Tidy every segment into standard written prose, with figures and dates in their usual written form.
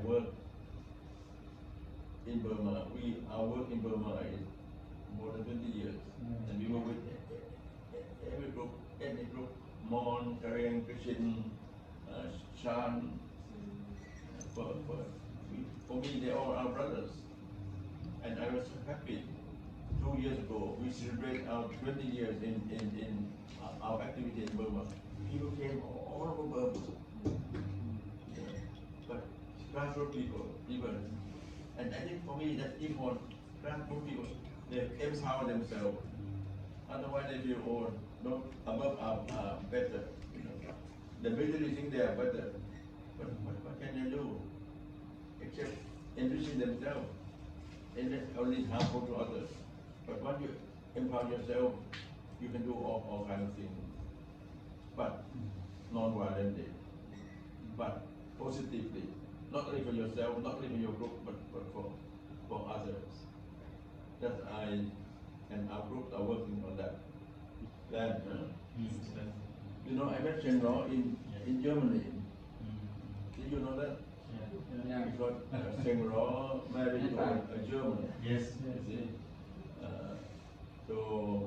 work in Burma. Our work in Burma is more than 20 years, and we work with every group, any group, Mon, Karen, Christian, Shan. For me, they all are brothers, and I was happy. 2 years ago, we celebrate our 20 years in our activity in Burma. People came all over Burma, but grassroots people, even. And I think for me, that's important. Grassroots people, they empower themselves. Otherwise, they feel, oh, no, above are better. You know. The military think they are better. But what can they do? Except enriching themselves. And that's only harmful to others. But once you empower yourself, you can do all kinds of things. But non-violently. But positively. Not only for yourself, not only for your group, but for others. That I and our group are working on that. That you know, I met General in Germany. Did you know that? Yeah. Because General married to a German. Yes. You see? So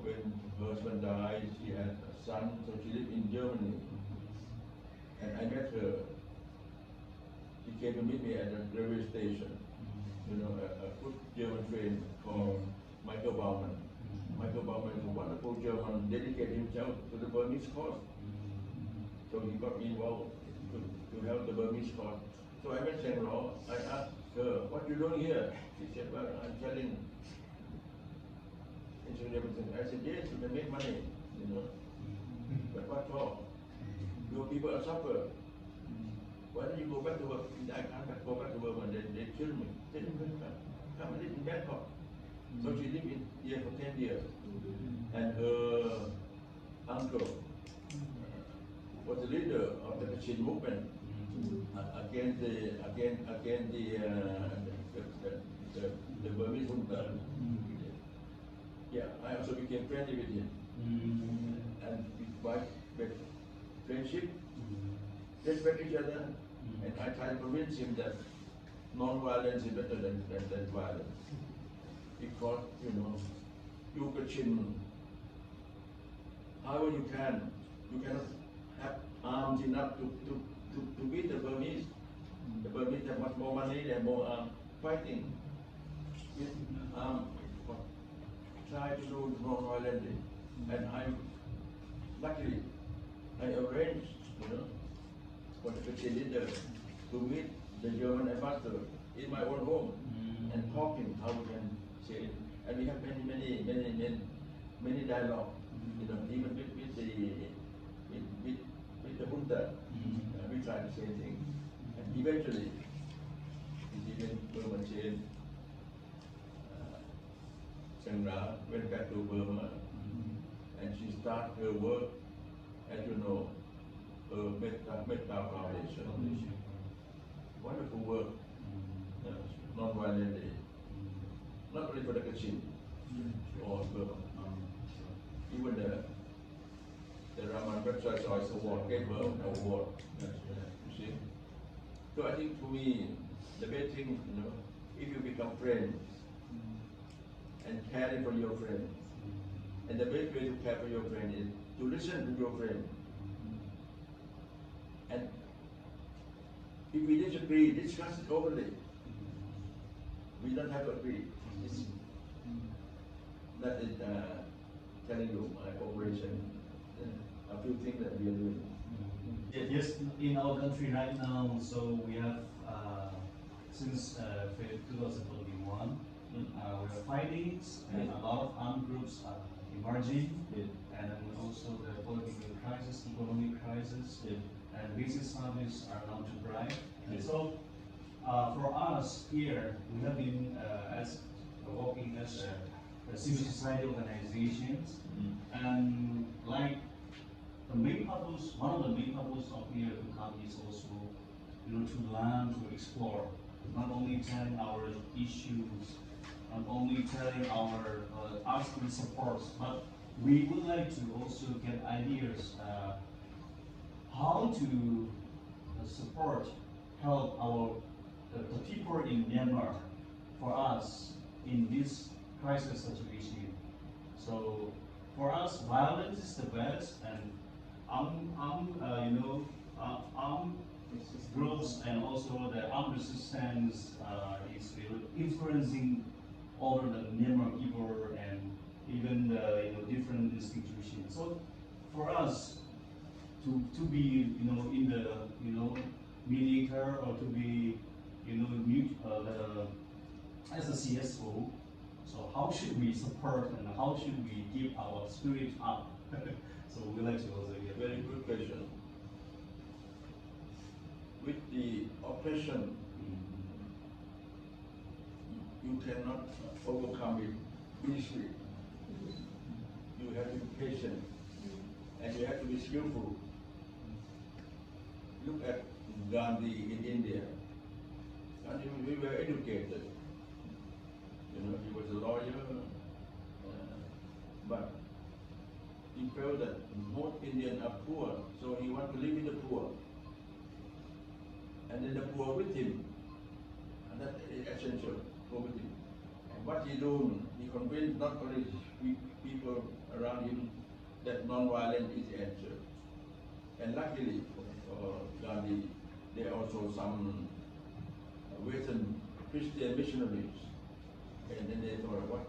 when her husband died, she had a son, so she lived in Germany. And I met her. She came to meet me at the railway station. You know, a good German friend called Michael Baumann. Michael Baumann is a wonderful German, dedicated himself to the Burmese cause. So he got me involved to help the Burmese cause. So I met General. I asked her, what are you doing here? She said, well, I'm selling everything. I said, yes, you can make money, you know. But what for? Your people are suffer. Why don't you go back to work? I can't go back to work and they kill me. They didn't come and live in Bangkok. So she lived in here for 10 years. And her uncle was the leader of the Kachin movement against the Burmese junta. Yeah, I also became friendly with him. And with friendship, respect each other, and I try to convince him that non-violence is better than violence. Because, you know, you Kachin, however you cannot have arms enough to beat the Burmese. The Burmese have much more money, they have more fighting. With try to do non-violently. And luckily, I arranged, you know, for the Kachin leader to meet the German ambassador in my own home and talking how we can say it. And we have many dialogue, you know, even with the junta. We try to say things. And eventually, President Burma Chain Sangha went back to Burma and she started her work, as you know, Metta Foundation. Wonderful work, non-violently, not only for the Kachin or Burma. Even the Raman Website Choice Award gave her an award. You see? So I think for me, the best thing, you know, if you become friends and caring for your friends, and the best way to care for your friend is to listen to your friend. And if we disagree, discuss it openly. We don't have to agree. That is telling you my operation, a few things that we are doing. Yes, in our country right now, so we have since 2021, we are fighting and a lot of armed groups are emerging, and also the political crisis, economic crisis, and business services are now to thrive. And so for us here, we have been working as a civil society organizations, and like the main purpose, one of the main purpose of here to come is also, you know, to learn, to explore, not only telling our issues, not only telling our asking supports, but we would like to also get ideas how to support, help our the people in Myanmar for us in this crisis situation. So for us, violence is the best, and armed groups and also the armed resistance is influencing over the Myanmar people and even the different institutions. So for us to be in the mediator or to be as a CSO. So how should we support and how should we keep our spirit up? So we like to also hear. Very good question. With the oppression, you cannot overcome it easily. You have to be patient and you have to be skillful. Look at Gandhi in India. Gandhi, we were educated. He was a lawyer, but he felt that most Indians are poor, so he wanted to live with the poor. And then the poor with him. And that is essential, poor with him. And what he do, he convinced not only people around him that non-violence is the answer. And luckily for Gandhi, there are also some Western Christian missionaries. And then they thought, what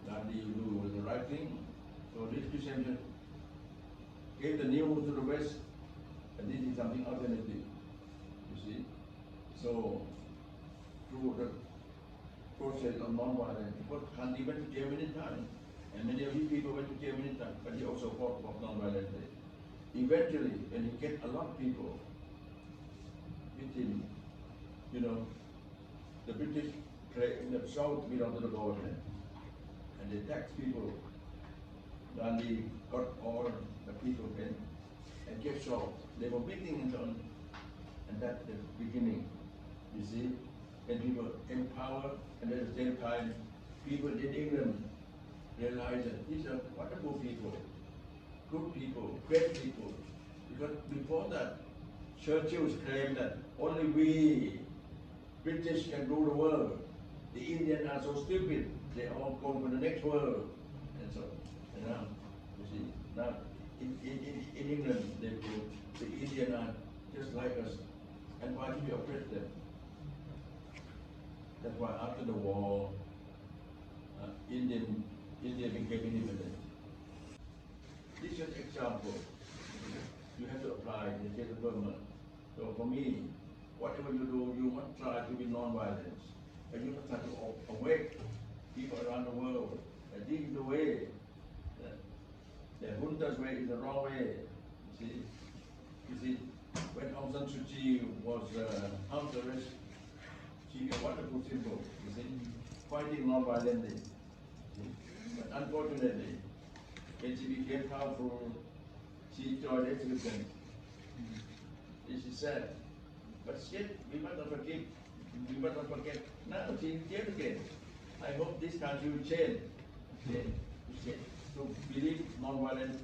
Gandhi you do was the right thing. So this Christian gave the news to the West, and this is something alternative. You see? So through the process of non-violence, because Gandhi went to jail many times, and many of these people went to jail many times, but he also fought for non-violence. Eventually, when he get a lot of people with him, the British in the south belonged to the government, and they taxed people. Gandhi got all the people and get shot. They were beating and so on, and that's the beginning. You see, when people empower, and at the same time, people in England realize that these are wonderful people, good people, great people. Because before that, Churchill claimed that only we British can rule the world. The Indians are so stupid, they all go for the next world. And so, you see, now in England, they feel the Indians are just like us. And why should we oppress them? That's why after the war, India became independent. This is an example. You have to apply in the case of Burma. So for me, whatever you do, you must try to be non-violent. And you must try to awake people around the world. And this is the way. The junta's way is the wrong way. You see, when Aung San Suu Kyi was house arrest, she was a wonderful symbol. You see, fighting non-violently. But unfortunately, when she became powerful, she joined execution. This is sad. But still, we must not forget. We must not forget. Now she came again. I hope this country will change. To believe non-violent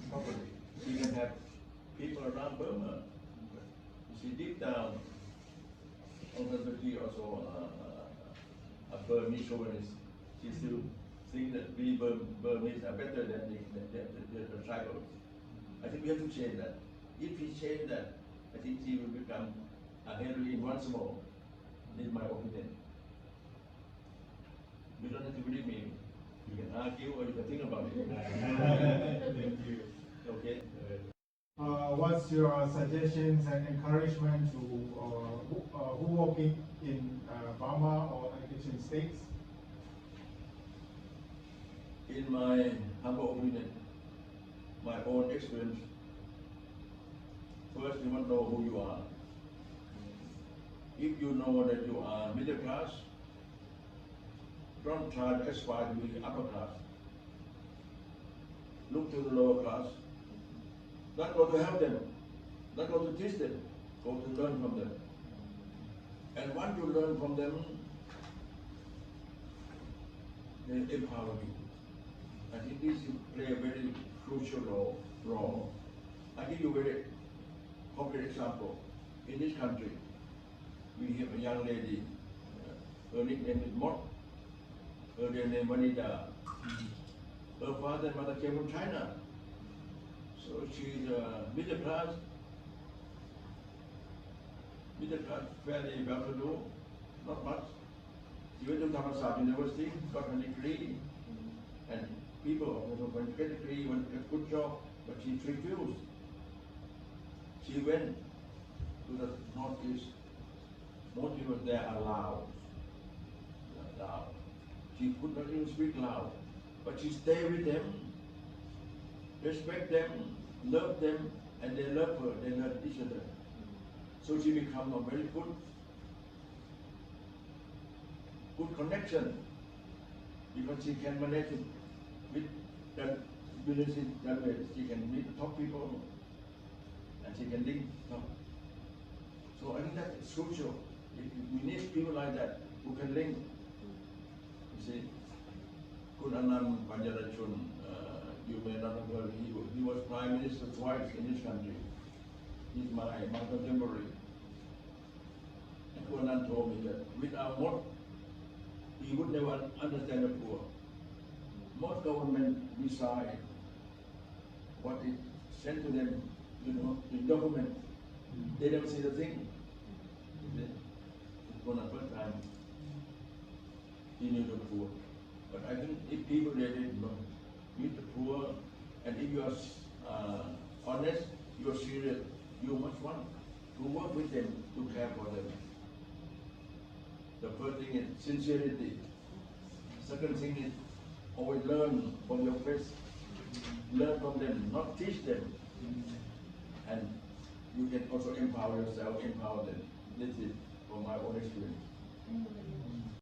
properly. We can have people around Burma. You see, deep down, Aung San Suu Kyi also a Burmese chauvinist. She still thinks that we Burmese are better than the tribals. I think we have to change that. If we change that, I think she will become a heroine once more. This is my opinion. You don't have to believe me. You can argue or you can think about it. Thank you. Okay. What's your suggestions and encouragement to who working in Burma or Asian states? In my humble opinion, my own experience, first you must know who you are. If you know that you are middle class, don't try to aspire to be upper class. Look to the lower class. Not go to help them, not go to teach them, go to learn from them. And once you learn from them, they empower you. I think this play a very crucial role. I give you a very concrete example. In this country, We have a young lady, her nickname is Mot, her real name Vanida. Her father and mother came from China. So she's middle class, fairly well to do, not much. She went to Thammasat University, got a degree, and people also went to get a degree, went to get a good job, but she refused. She went to the northeast. Most people there are loud. She could not even speak loud, but she stayed with them, respect them, love them, and they love her, they love each other. So she became a very good connection, because she can manage it with the business in that way. She can meet top people, and she can link top. So I think that is crucial. We need people like that who can link. You see, Kun Anand Panjarachun, you may not have heard, he was Prime Minister twice in this country. He's my contemporary. And Kun Anand told me that without Mot, he would never understand the poor. Most government decide what is sent to them, in document. They don't see the thing. For the first time, he knew the poor. But I think if people really meet the poor, and if you are honest, you are serious, you must want to work with them, to care for them. The first thing is sincerity. Second thing is always learn from your friends. Learn from them, not teach them. And you can also empower yourself, empower them. This is from my own experience.